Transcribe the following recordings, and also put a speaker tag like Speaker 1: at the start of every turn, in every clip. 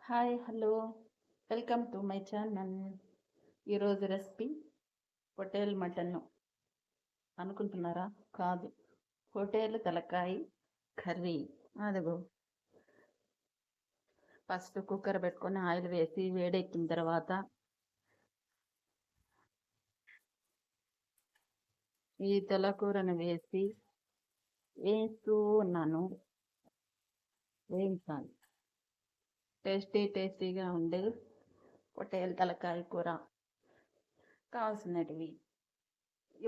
Speaker 1: Hi hello welcome to my channel. ఈరోజు recipe పొట్టేలు mutton అనుకుంటున్నారా? కాదు, పొట్టేలు తలకాయ కర్రీ. అదిగో ఫస్ట్ కుక్కర్ పెట్టుకొని ఆయిల్ వేసి వేడెక్కిన తర్వాత ఈ తెల్లకూరను వేస్తూ ఉన్నాను. వేయించాలి. టేస్టీగా ఉండే పొట్టేలు తలకాయ కూర కావాల్సినటివి.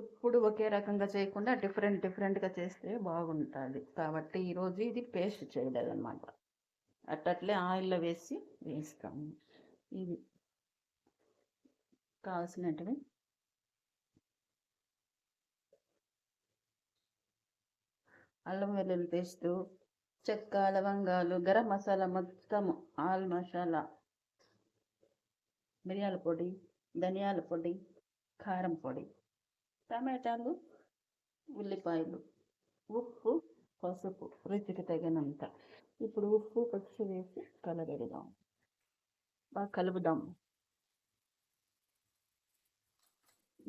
Speaker 1: ఎప్పుడు ఒకే రకంగా చేయకుండా డిఫరెంట్గా చేస్తే బాగుంటుంది. కాబట్టి ఈరోజు ఇది పేస్ట్ చేయలేదు అనమాట. అట్లే ఆయిల్లో వేసి వేస్తాము. ఇది కావాల్సినటివి అల్లం వెల్లుల్లి పేస్ట్, చెక్క, లవంగాలు, గరం మసాలా మొత్తం, ఆల్ మసాలా, మిరియాల పొడి, ధనియాల పొడి, కారం పొడి, టమాటాలు, ఉల్లిపాయలు, ఉప్పు, పసుపు రుచికి తగినంత. ఇప్పుడు ఉప్పు పసుపు వేసి కలబెడదాం. బాగా కలుపుదాం.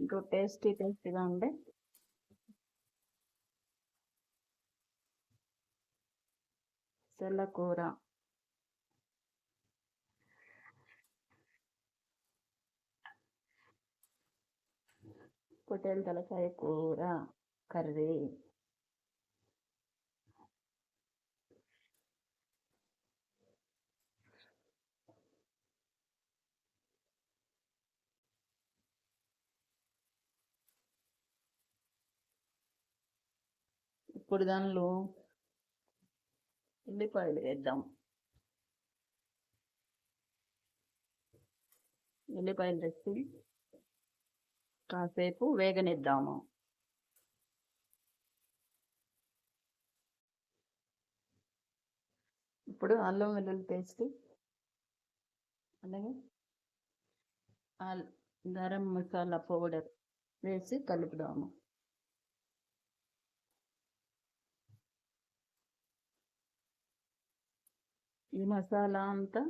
Speaker 1: ఇంకో టేస్టీగా ఉండే తెల్లకూర, పొట్టేలు తలకాయ కూర కర్రీ. ఇప్పుడు దానిలో ఉల్లిపాయలు వేద్దాం. ఉల్లిపాయలు వేసి కాసేపు వేగనిద్దాము. ఇప్పుడు అల్లం వెల్లుల్లి పేస్ట్, అలాగే గరం మసాలా పౌడర్ వేసి కలుపుదాము. ఈ మసాలా అంతా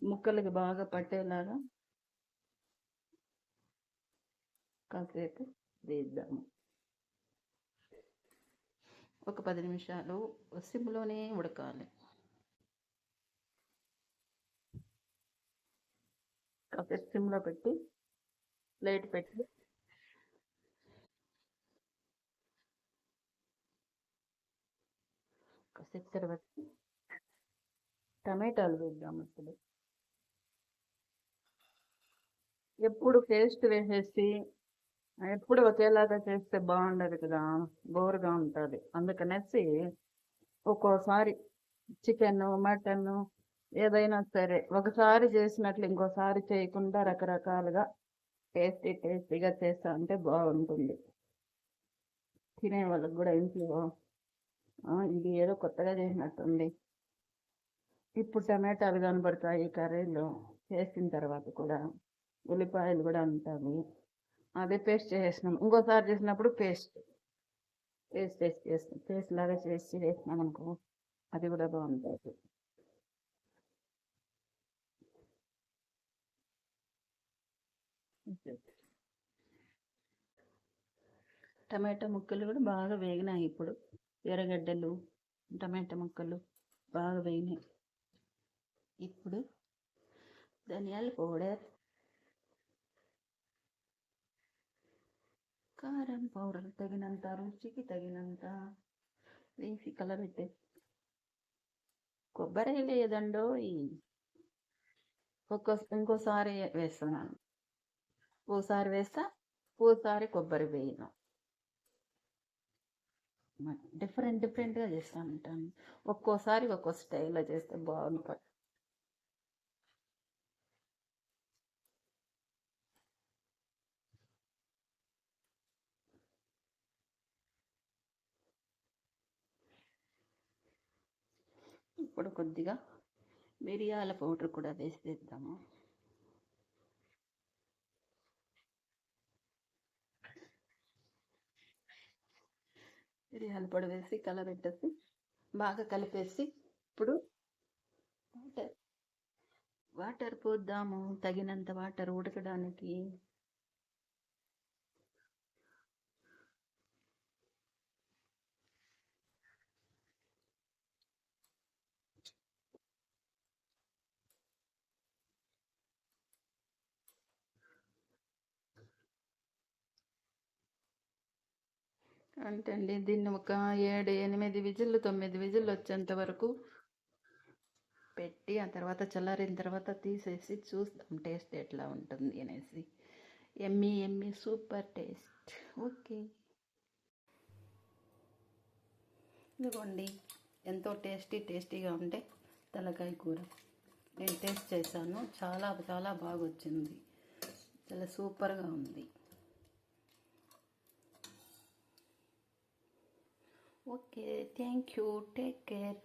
Speaker 1: ముక్కలకి బాగా పట్టేలాగా కాసేపు వేద్దాము. ఒక 10 నిమిషాలు సిమ్లోనే ఉడకాలి. కాసేపు సిమ్లో పెట్టి ప్లేట్ పెట్టి కాసేపు తర్వాత టమాటాలు వేద్దాం. అసలు ఎప్పుడు పేస్ట్ వేసేసి ఎప్పుడు ఒకేలాగా చేస్తే బాగుండదు కదా, బోర్గా ఉంటుంది. అందుకనేసి ఒక్కోసారి చికెన్, మటన్ ఏదైనా సరే ఒకసారి చేసినట్లు ఇంకోసారి చేయకుండా రకరకాలుగా టేస్టీగా చేస్తా అంటే బాగుంటుంది. తినే వాళ్ళకి కూడా ఇంట్లో ఇది ఏదో కొత్తగా చేసినట్టుంది. ఇప్పుడు టమాటాలు కనబడతాయి కర్రీలో చేసిన తర్వాత కూడా, ఉల్లిపాయలు కూడా ఉంటాయి. అదే పేస్ట్ చేసేసినాం. ఇంకోసారి చేసినప్పుడు పేస్ట్ చేస్తాం. పేస్ట్ లాగా చేసి వేసినాం అనుకో, అది కూడా బాగుంటుంది. టమాటా ముక్కలు కూడా బాగా వేగినాయి. ఇప్పుడు ఎర్రగడ్డలు, టమాటా ముక్కలు బాగా వేగినాయి. ఇప్పుడు ధనియాల పౌడర్, కారం పౌడర్ తగినంత, రుచికి తగినంత వేసి కలబెట్టే. కొబ్బరి లేదండో ఇంకోసారి వేస్తున్నాను. ఓసారి వేస్తా, ఓసారి కొబ్బరి వేయను. డిఫరెంట్గా చేస్తూ ఉంటాను. ఒక్కోసారి ఒక్కో స్టైల్లో చేస్తే బాగుంటుంది. ఇప్పుడు కొద్దిగా మిరియాల పౌడర్ కూడా వేసేద్దాము. మిరియాల పొడి వేసి కలబెట్టేసి బాగా కలిపేసి ఇప్పుడు వాటర్ పోద్దాము, తగినంత వాటర్ ఉడకడానికి. అంటే అండి దీన్ని ఒక 7, 8 విజిల్లు 9 విజిల్లు వచ్చేంత వరకు పెట్టి, ఆ తర్వాత చల్లారిన తర్వాత తీసేసి చూస్తాం టేస్ట్ ఎట్లా ఉంటుంది అనేసి. Emmy Emmy super taste. Okay, ఇదిగోండి ఎంతో టేస్టీగా ఉంటే తలకాయ కూర నేను టేస్ట్ చేశాను. చాలా చాలా బాగా వచ్చింది, చాలా సూపర్గా ఉంది. Okay, thank you, take care.